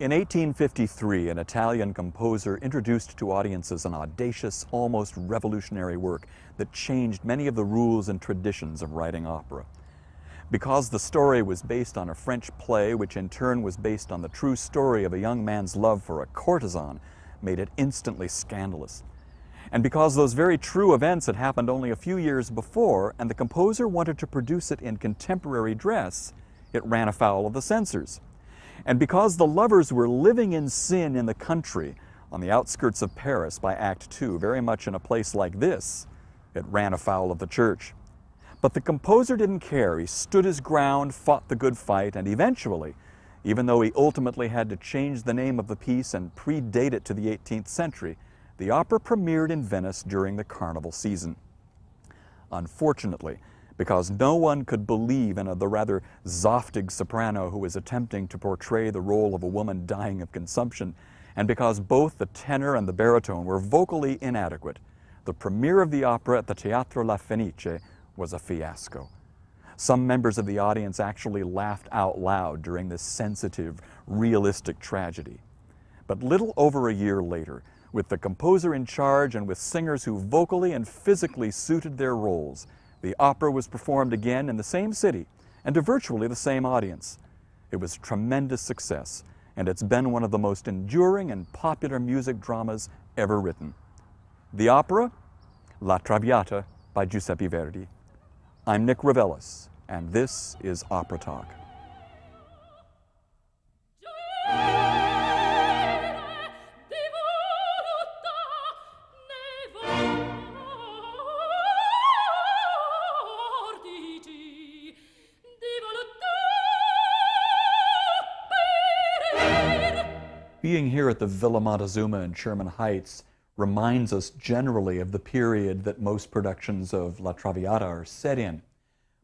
In 1853, an Italian composer introduced to audiences an audacious, almost revolutionary work that changed many of the rules and traditions of writing opera. Because the story was based on a French play, which in turn was based on the true story of a young man's love for a courtesan, made it instantly scandalous. And because those very true events had happened only a few years before, and the composer wanted to produce it in contemporary dress, it ran afoul of the censors. And because the lovers were living in sin in the country, on the outskirts of Paris by Act 2, very much in a place like this, it ran afoul of the church. But the composer didn't care. He stood his ground, fought the good fight, and eventually, even though he ultimately had to change the name of the piece and predate it to the 18th century, the opera premiered in Venice during the carnival season. Unfortunately, because no one could believe in the rather Zoftig soprano who was attempting to portray the role of a woman dying of consumption, and because both the tenor and the baritone were vocally inadequate, the premiere of the opera at the Teatro La Fenice was a fiasco. Some members of the audience actually laughed out loud during this sensitive, realistic tragedy. But little over a year later, with the composer in charge and with singers who vocally and physically suited their roles, the opera was performed again in the same city and to virtually the same audience. It was a tremendous success, and it's been one of the most enduring and popular music dramas ever written. The opera, La Traviata by Giuseppe Verdi. I'm Nick Reveles, and this is OperaTalk. Being here at the Villa Montezuma in Sherman Heights reminds us generally of the period that most productions of La Traviata are set in.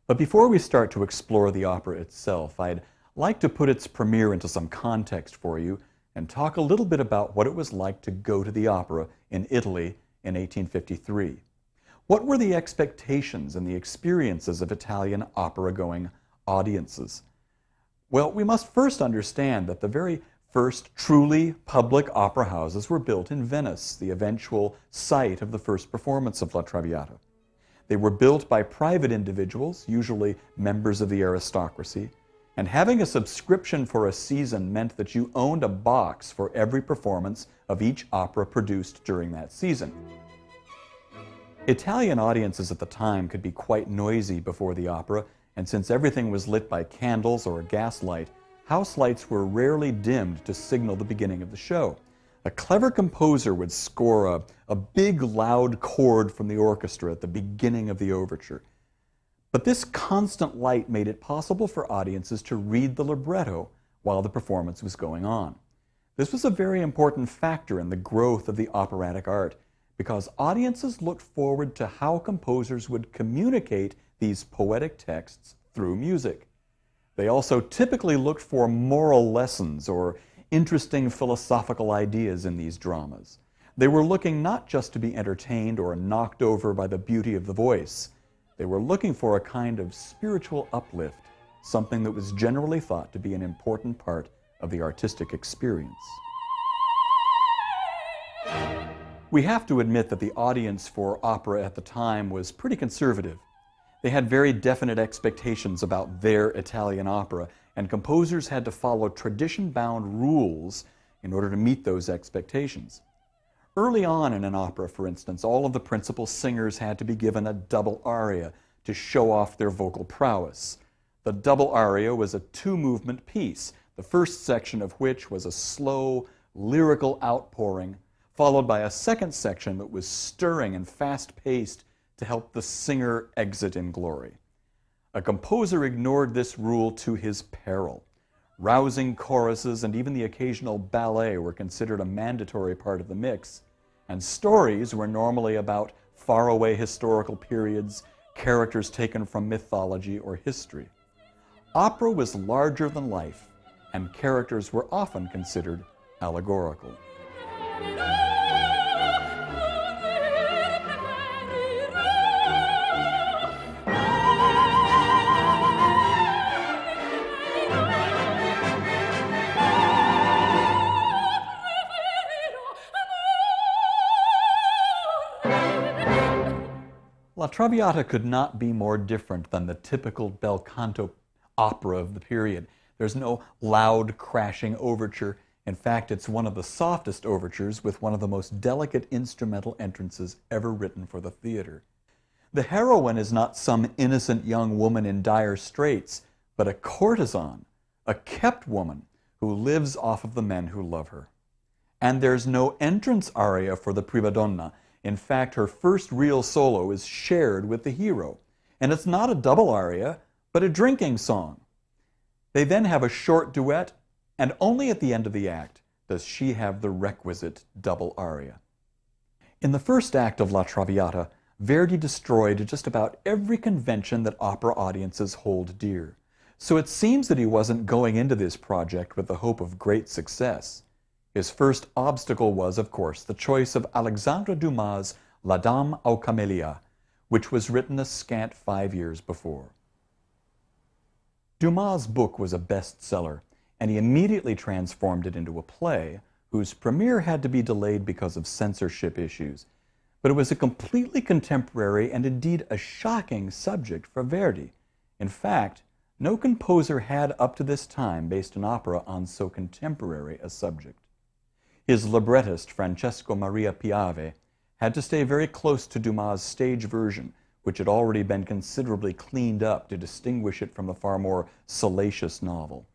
But before we start to explore the opera itself, I'd like to put its premiere into some context for you and talk a little bit about what it was like to go to the opera in Italy in 1853. What were the expectations and the experiences of Italian opera-going audiences? Well, we must first understand that the very first truly public opera houses were built in Venice, the eventual site of the first performance of La Traviata. They were built by private individuals, usually members of the aristocracy, and having a subscription for a season meant that you owned a box for every performance of each opera produced during that season. Italian audiences at the time could be quite noisy before the opera, and since everything was lit by candles or a gas light, house lights were rarely dimmed to signal the beginning of the show. A clever composer would score a big, loud chord from the orchestra at the beginning of the overture. But this constant light made it possible for audiences to read the libretto while the performance was going on. This was a very important factor in the growth of the operatic art, because audiences looked forward to how composers would communicate these poetic texts through music. They also typically looked for moral lessons or interesting philosophical ideas in these dramas. They were looking not just to be entertained or knocked over by the beauty of the voice. They were looking for a kind of spiritual uplift, something that was generally thought to be an important part of the artistic experience. We have to admit that the audience for opera at the time was pretty conservative. They had very definite expectations about their Italian opera, and composers had to follow tradition-bound rules in order to meet those expectations. Early on in an opera, for instance, all of the principal singers had to be given a double aria to show off their vocal prowess. The double aria was a two-movement piece, the first section of which was a slow, lyrical outpouring, followed by a second section that was stirring and fast-paced to help the singer exit in glory. A composer ignored this rule to his peril. Rousing choruses and even the occasional ballet were considered a mandatory part of the mix, and stories were normally about faraway historical periods, characters taken from mythology or history. Opera was larger than life, and characters were often considered allegorical. La Traviata could not be more different than the typical bel canto opera of the period. There's no loud, crashing overture. In fact, it's one of the softest overtures with one of the most delicate instrumental entrances ever written for the theater. The heroine is not some innocent young woman in dire straits, but a courtesan, a kept woman who lives off of the men who love her. And there's no entrance aria for the prima donna. In fact, her first real solo is shared with the hero. And it's not a double aria, but a drinking song. They then have a short duet, and only at the end of the act does she have the requisite double aria. In the first act of La Traviata, Verdi destroyed just about every convention that opera audiences hold dear. So it seems that he wasn't going into this project with the hope of great success. His first obstacle was, of course, the choice of Alexandre Dumas' La Dame aux Camilias, which was written a scant 5 years before. Dumas' book was a bestseller, and he immediately transformed it into a play whose premiere had to be delayed because of censorship issues. But it was a completely contemporary and indeed a shocking subject for Verdi. In fact, no composer had up to this time based an opera on so contemporary a subject. His librettist, Francesco Maria Piave, had to stay very close to Dumas' stage version, which had already been considerably cleaned up to distinguish it from the far more salacious novel.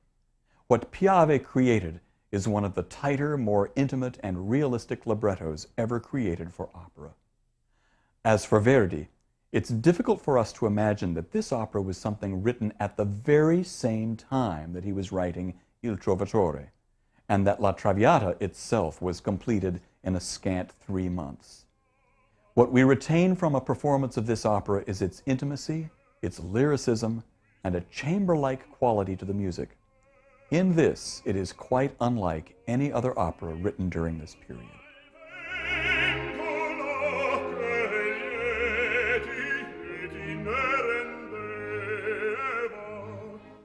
What Piave created is one of the tighter, more intimate, and realistic librettos ever created for opera. As for Verdi, it's difficult for us to imagine that this opera was something written at the very same time that he was writing Il Trovatore, and that La Traviata itself was completed in a scant 3 months. What we retain from a performance of this opera is its intimacy, its lyricism, and a chamber-like quality to the music. In this, it is quite unlike any other opera written during this period.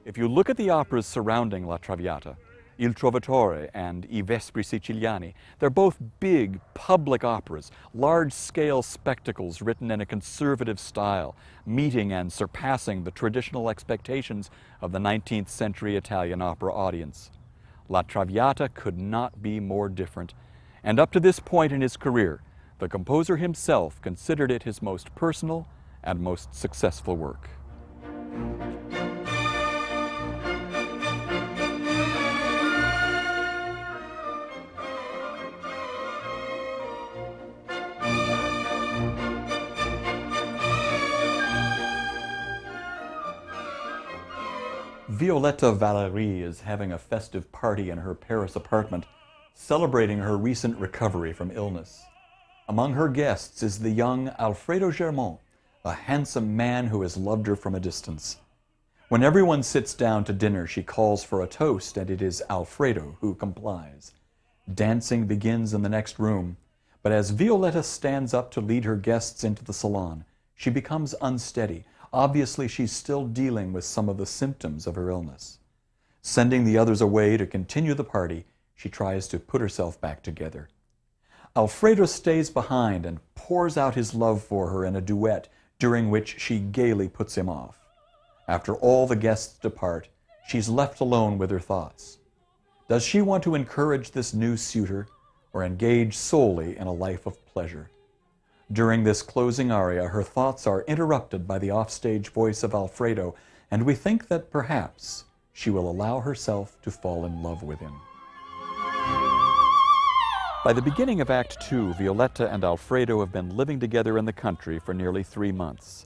If you look at the operas surrounding La Traviata, Il Trovatore and I Vespri Siciliani, they're both big, public operas, large-scale spectacles written in a conservative style, meeting and surpassing the traditional expectations of the 19th century Italian opera audience. La Traviata could not be more different, and up to this point in his career, the composer himself considered it his most personal and most successful work. Violetta Valéry is having a festive party in her Paris apartment, celebrating her recent recovery from illness. Among her guests is the young Alfredo Germont, a handsome man who has loved her from a distance. When everyone sits down to dinner, she calls for a toast, and it is Alfredo who complies. Dancing begins in the next room, but as Violetta stands up to lead her guests into the salon, she becomes unsteady. Obviously, she's still dealing with some of the symptoms of her illness. Sending the others away to continue the party, she tries to put herself back together. Alfredo stays behind and pours out his love for her in a duet, during which she gaily puts him off. After all the guests depart, she's left alone with her thoughts. Does she want to encourage this new suitor, or engage solely in a life of pleasure? During this closing aria, her thoughts are interrupted by the offstage voice of Alfredo, and we think that perhaps she will allow herself to fall in love with him. By the beginning of Act 2, Violetta and Alfredo have been living together in the country for nearly 3 months.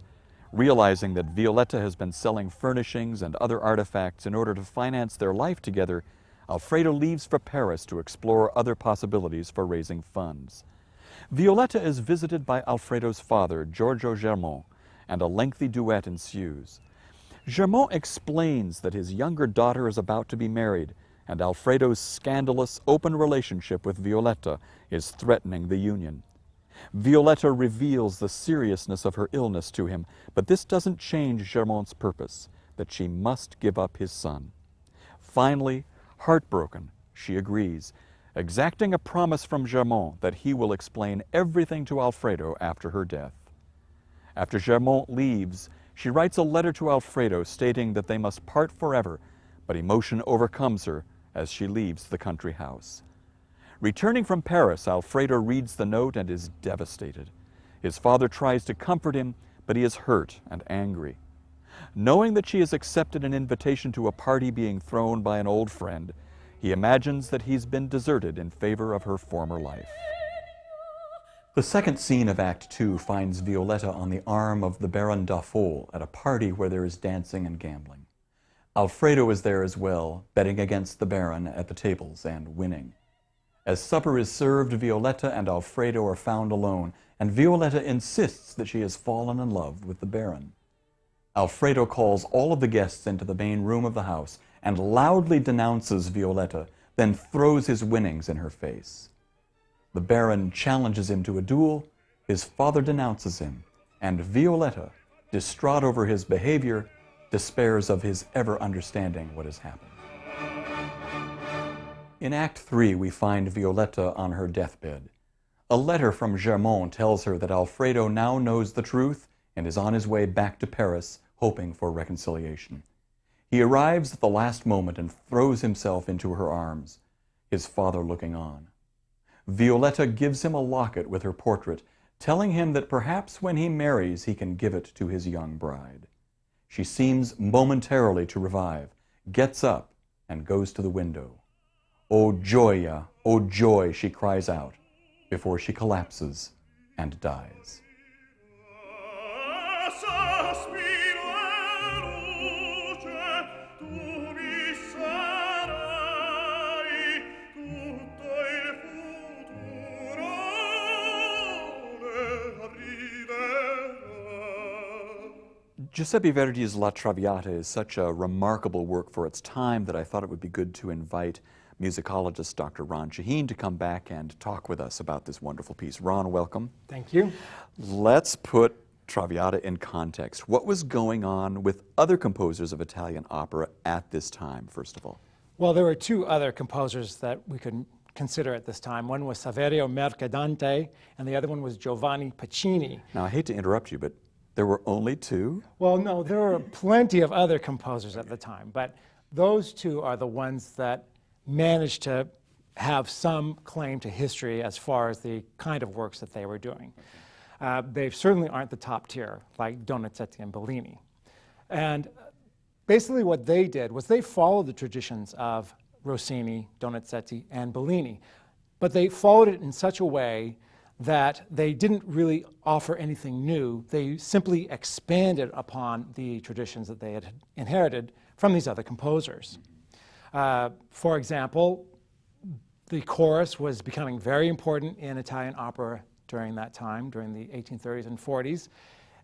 Realizing that Violetta has been selling furnishings and other artifacts in order to finance their life together, Alfredo leaves for Paris to explore other possibilities for raising funds. Violetta is visited by Alfredo's father, Giorgio Germont, and a lengthy duet ensues. Germont explains that his younger daughter is about to be married, and Alfredo's scandalous, open relationship with Violetta is threatening the union. Violetta reveals the seriousness of her illness to him, but this doesn't change Germont's purpose, that she must give up his son. Finally, heartbroken, she agrees, exacting a promise from Germont that he will explain everything to Alfredo after her death. After Germont leaves, she writes a letter to Alfredo stating that they must part forever, but emotion overcomes her as she leaves the country house. Returning from Paris, Alfredo reads the note and is devastated. His father tries to comfort him, but he is hurt and angry. Knowing that she has accepted an invitation to a party being thrown by an old friend, he imagines that he's been deserted in favor of her former life. The second scene of Act 2 finds Violetta on the arm of the Baron d'Affolles at a party where there is dancing and gambling. Alfredo is there as well, betting against the Baron at the tables and winning. As supper is served, Violetta and Alfredo are found alone, and Violetta insists that she has fallen in love with the Baron. Alfredo calls all of the guests into the main room of the house and loudly denounces Violetta, then throws his winnings in her face. The Baron challenges him to a duel, his father denounces him, and Violetta, distraught over his behavior, despairs of his ever understanding what has happened. In Act 3, we find Violetta on her deathbed. A letter from Germont tells her that Alfredo now knows the truth and is on his way back to Paris, hoping for reconciliation. He arrives at the last moment and throws himself into her arms, his father looking on. Violetta gives him a locket with her portrait, telling him that perhaps when he marries he can give it to his young bride. She seems momentarily to revive, gets up, and goes to the window. "O gioia, O joy," she cries out, before she collapses and dies. Giuseppe Verdi's La Traviata is such a remarkable work for its time that I thought it would be good to invite musicologist Dr. Ron Shaheen to come back and talk with us about this wonderful piece. Ron, welcome. Thank you. Let's put Traviata in context. What was going on with other composers of Italian opera at this time, first of all? Well, there were two other composers that we could consider at this time. One was Saverio Mercadante, and the other one was Giovanni Pacini. Now, I hate to interrupt you, but there were only two? Well, no, there were plenty of other composers at the time, but those two are the ones that managed to have some claim to history as far as the kind of works that they were doing. They certainly aren't the top tier, like Donizetti and Bellini. And basically what they did was they followed the traditions of Rossini, Donizetti, and Bellini, but they followed it in such a way that they didn't really offer anything new. They simply expanded upon the traditions that they had inherited from these other composers. For example, the chorus was becoming very important in Italian opera during that time, during the 1830s and 40s.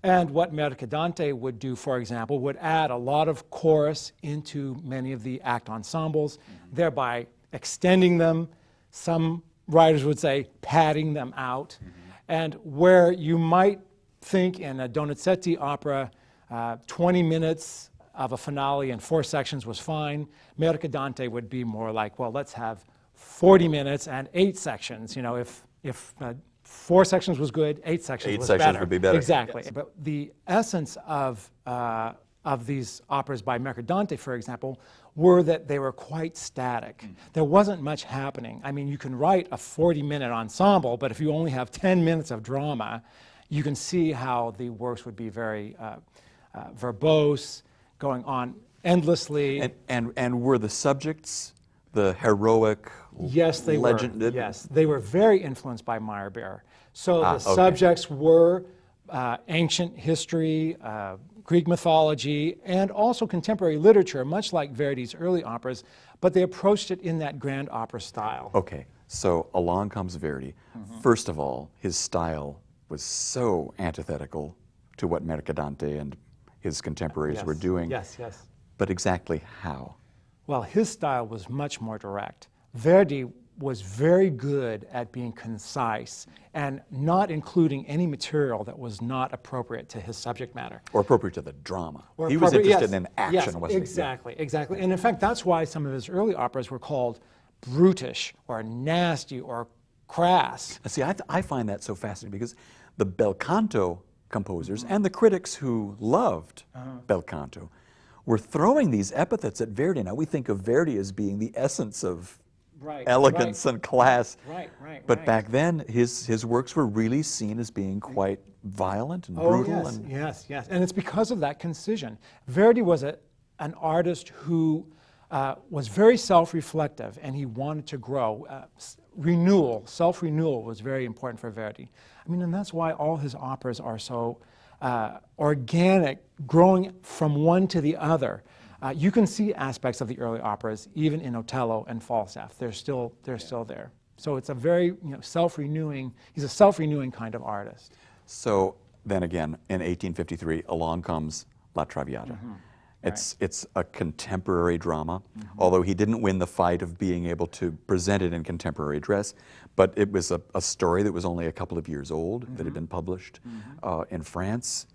And what Mercadante would do, for example, would add a lot of chorus into many of the act ensembles, thereby extending them. Some writers would say padding them out. And where you might think in a Donizetti opera, 20 minutes of a finale and 4 sections was fine, Mercadante would be more like, well, let's have 40 minutes and 8 sections. You know, if 4 sections was good, 8 sections was better. 8 sections would be better. Exactly. Yes. But the essence of these operas by Mercadante, for example, were that they were quite static. There wasn't much happening. I mean, you can write a 40-minute ensemble, but if you only have 10 minutes of drama, you can see how the works would be very verbose, going on endlessly. And were the subjects the heroic Yes, they legend? were. Yes, they were very influenced by Meyerbeer. So the subjects were ancient history, Greek mythology, and also contemporary literature, much like Verdi's early operas, but they approached it in that grand opera style. Okay, so along comes Verdi. First of all, his style was so antithetical to what Mercadante and his contemporaries were doing. Yes, yes. But exactly how? Well, his style was much more direct. Verdi was very good at being concise and not including any material that was not appropriate to his subject matter. Or appropriate to the drama. Or he was interested yes, in action, yes, wasn't he? Exactly, exactly. And in fact, that's why some of his early operas were called brutish or nasty or crass. See, I find that so fascinating because the bel canto composers and the critics who loved bel canto were throwing these epithets at Verdi. Now we think of Verdi as being the essence of elegance and class. But back then, his works were really seen as being quite violent and brutal. Yes. And it's because of that concision. Verdi was an artist who was very self-reflective, and he wanted to grow. Self-renewal was very important for Verdi. I mean, and that's why all his operas are so organic, growing from one to the other. You can see aspects of the early operas, even in Otello and Falstaff. They're still there. So it's a very self-renewing. He's a self-renewing kind of artist. So then again, in 1853, along comes La Traviata. It's a contemporary drama, although he didn't win the fight of being able to present it in contemporary dress, but it was a story that was only a couple of years old that had been published in France.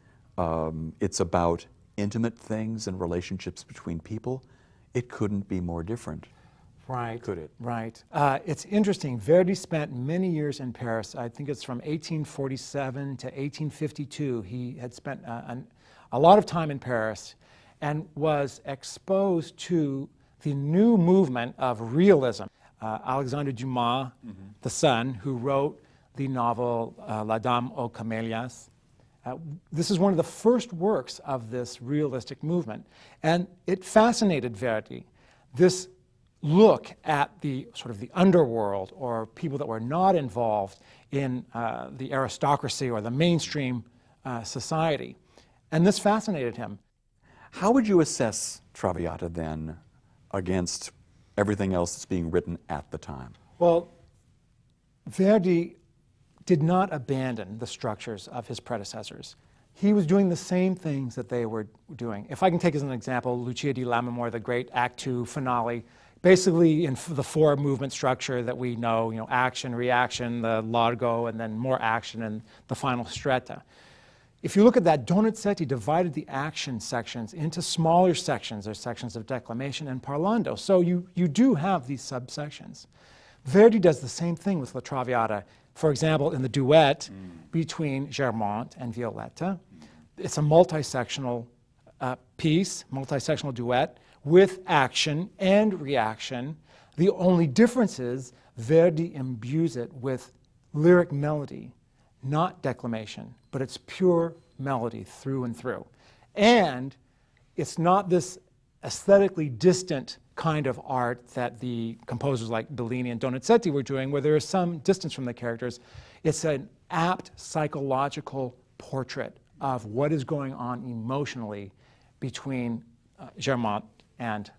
It's about intimate things and relationships between people. It couldn't be more different. Could it? It's interesting. Verdi spent many years in Paris. I think it's from 1847 to 1852. He had spent a lot of time in Paris and was exposed to the new movement of realism. Alexandre Dumas, the son, who wrote the novel La Dame aux Camilias. This is one of the first works of this realistic movement, and it fascinated Verdi. This look at the sort of the underworld, or people that were not involved in the aristocracy or the mainstream society, and this fascinated him. How would you assess Traviata then against everything else that's being written at the time? Well, Verdi did not abandon the structures of his predecessors. He was doing the same things that they were doing. If I can take as an example, Lucia di Lammermoor, the great Act II finale, basically in the four movement structure that we know, action, reaction, the largo, and then more action, and the final stretta. If you look at that, Donizetti divided the action sections into smaller sections. There's sections of declamation and parlando. So you do have these subsections. Verdi does the same thing with La Traviata. For example, in the duet between Germont and Violetta, it's a multi-sectional piece, multi-sectional duet with action and reaction. The only difference is Verdi imbues it with lyric melody, not declamation, but it's pure melody through and through. And it's not this aesthetically distant kind of art that the composers like Bellini and Donizetti were doing, where there is some distance from the characters. It's an apt psychological portrait of what is going on emotionally between Germont and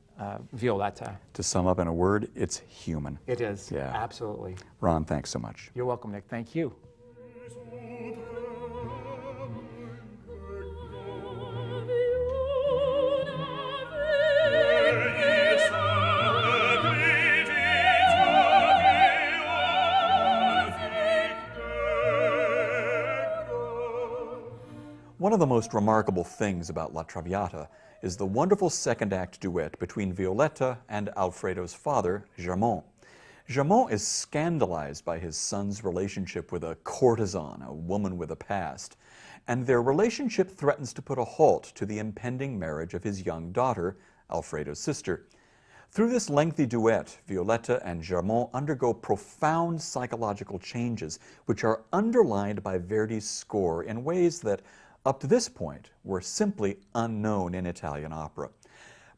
Violetta. To sum up in a word, it's human. It is, absolutely. Ron, thanks so much. You're welcome, Nick. Thank you. One of the most remarkable things about La Traviata is the wonderful second act duet between Violetta and Alfredo's father, Germont. Germont is scandalized by his son's relationship with a courtesan, a woman with a past, and their relationship threatens to put a halt to the impending marriage of his young daughter, Alfredo's sister. Through this lengthy duet, Violetta and Germont undergo profound psychological changes, which are underlined by Verdi's score in ways that up to this point were simply unknown in Italian opera.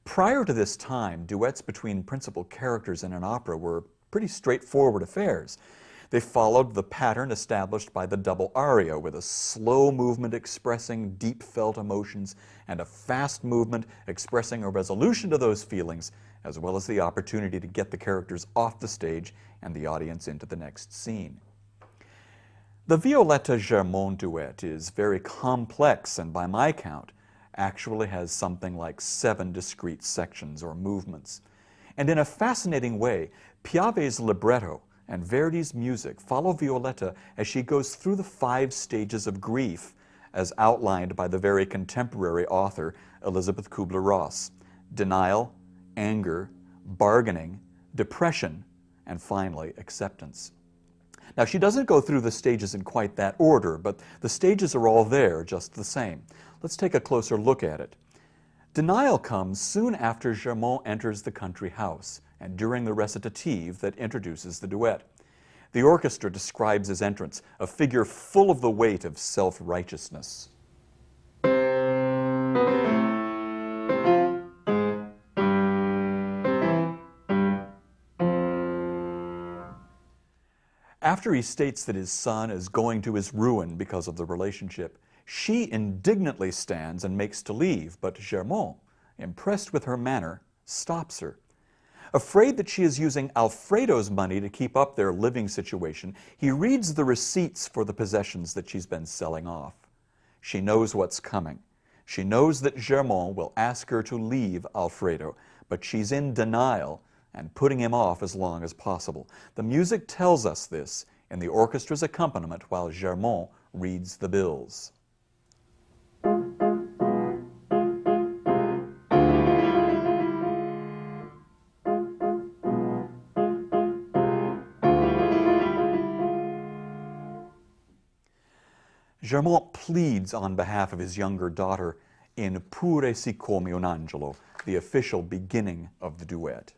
Prior to this time, duets between principal characters in an opera were pretty straightforward affairs. They followed the pattern established by the double aria, with a slow movement expressing deep felt emotions and a fast movement expressing a resolution to those feelings, as well as the opportunity to get the characters off the stage and the audience into the next scene. The Violetta-Germont duet is very complex, and by my count, actually has something like 7 discrete sections or movements. And in a fascinating way, Piave's libretto and Verdi's music follow Violetta as she goes through the 5 stages of grief, as outlined by the very contemporary author Elizabeth Kubler-Ross: denial, anger, bargaining, depression, and finally acceptance. Now, she doesn't go through the stages in quite that order, but the stages are all there just the same. Let's take a closer look at it. Denial comes soon after Germont enters the country house and during the recitative that introduces the duet. The orchestra describes his entrance, a figure full of the weight of self-righteousness. After he states that his son is going to his ruin because of the relationship, she indignantly stands and makes to leave, but Germont, impressed with her manner, stops her. Afraid that she is using Alfredo's money to keep up their living situation, he reads the receipts for the possessions that she's been selling off. She knows what's coming. She knows that Germont will ask her to leave Alfredo, but she's in denial and putting him off as long as possible. The music tells us this in the orchestra's accompaniment while Germont reads the bills. Germont pleads on behalf of his younger daughter in Pure si come un angelo, the official beginning of the duet.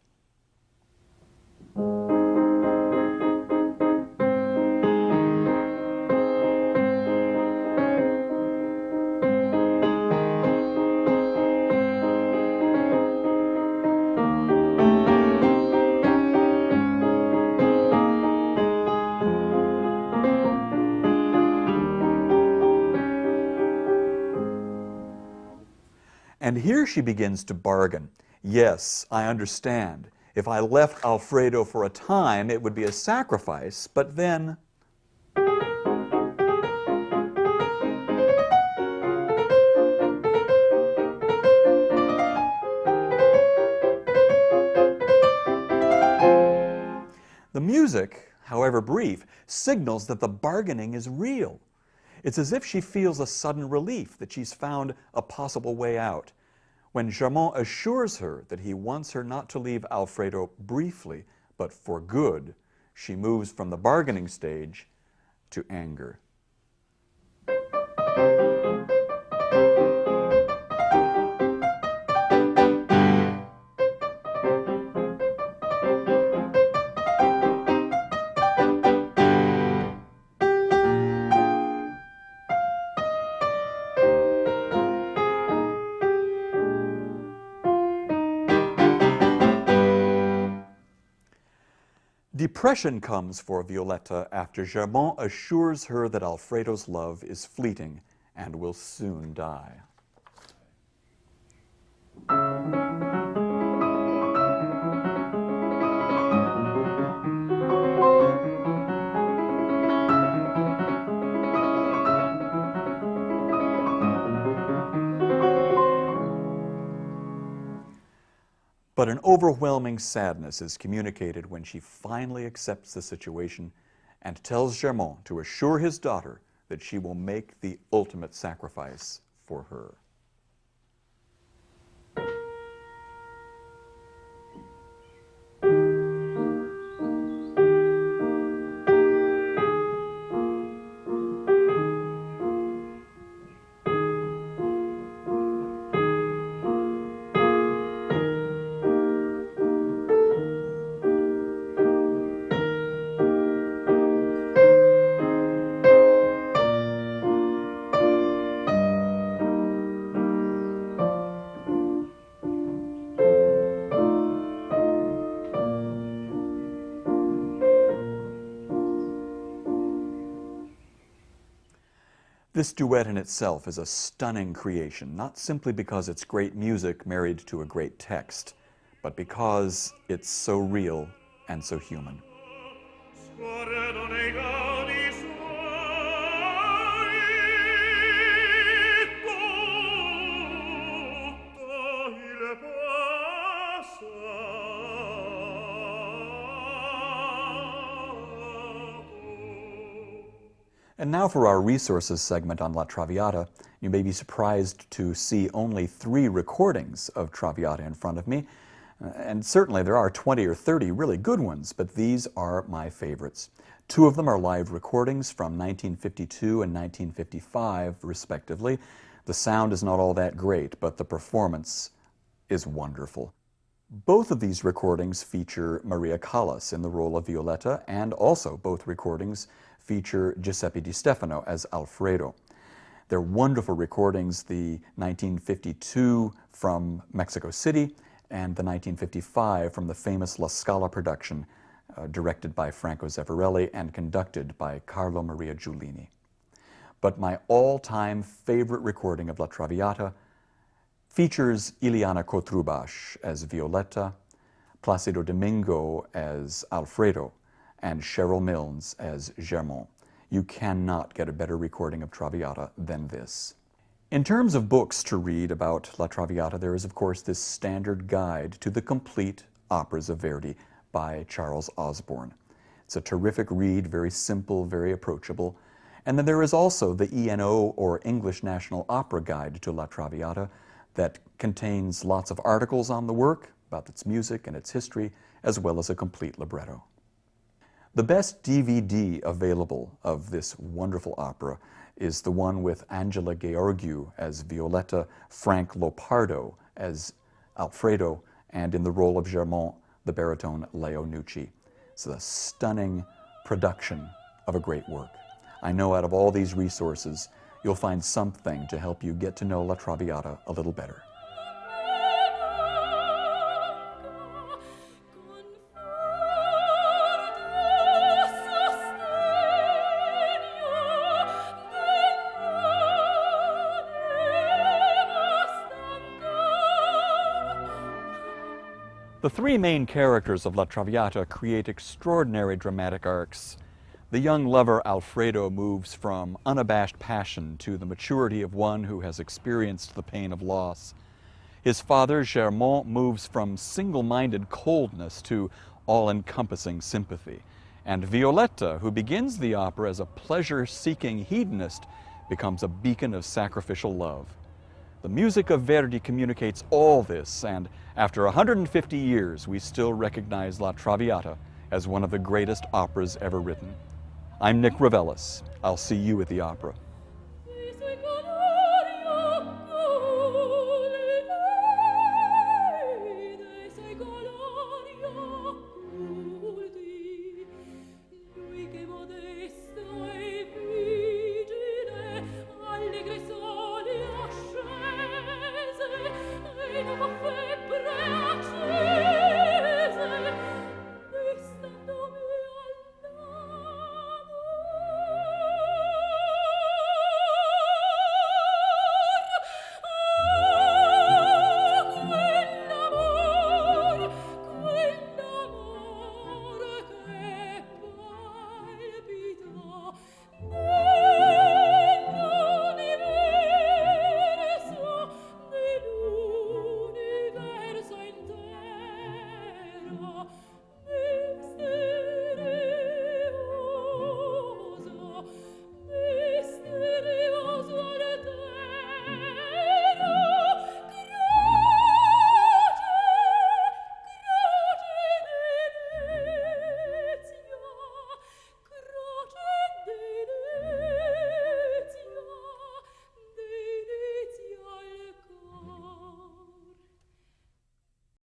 And here she begins to bargain. Yes, I understand. If I left Alfredo for a time, it would be a sacrifice, but then... The music, however brief, signals that the bargaining is real. It's as if she feels a sudden relief that she's found a possible way out. When Germont assures her that he wants her not to leave Alfredo briefly, but for good, she moves from the bargaining stage to anger. Depression comes for Violetta after Germont assures her that Alfredo's love is fleeting and will soon die. But an overwhelming sadness is communicated when she finally accepts the situation and tells Germont to assure his daughter that she will make the ultimate sacrifice for her. This duet in itself is a stunning creation, not simply because it's great music married to a great text, but because it's so real and so human. And now for our resources segment on La Traviata. You may be surprised to see only 3 recordings of Traviata in front of me. And certainly there are 20 or 30 really good ones, but these are my favorites. Two of them are live recordings from 1952 and 1955, respectively. The sound is not all that great, but the performance is wonderful. Both of these recordings feature Maria Callas in the role of Violetta, and also both recordings feature Giuseppe Di Stefano as Alfredo. They're wonderful recordings, the 1952 from Mexico City and the 1955 from the famous La Scala production, directed by Franco Zeffirelli and conducted by Carlo Maria Giulini. But my all-time favorite recording of La Traviata features Ileana Cotrubas as Violetta, Placido Domingo as Alfredo, and Cheryl Milnes as Germont. You cannot get a better recording of Traviata than this. In terms of books to read about La Traviata, there is, of course, this standard guide to the complete operas of Verdi by Charles Osborne. It's a terrific read, very simple, very approachable. And then there is also the ENO, or English National Opera Guide to La Traviata, that contains lots of articles on the work, about its music and its history, as well as a complete libretto. The best DVD available of this wonderful opera is the one with Angela Gheorghiu as Violetta, Frank Lopardo as Alfredo, and in the role of Germont, the baritone Leo Nucci. It's a stunning production of a great work. I know out of all these resources, you'll find something to help you get to know La Traviata a little better. The three main characters of La Traviata create extraordinary dramatic arcs. The young lover Alfredo moves from unabashed passion to the maturity of one who has experienced the pain of loss. His father, Germont, moves from single-minded coldness to all-encompassing sympathy. And Violetta, who begins the opera as a pleasure-seeking hedonist, becomes a beacon of sacrificial love. The music of Verdi communicates all this, and after 150 years, we still recognize La Traviata as one of the greatest operas ever written. I'm Nick Reveles. I'll see you at the opera.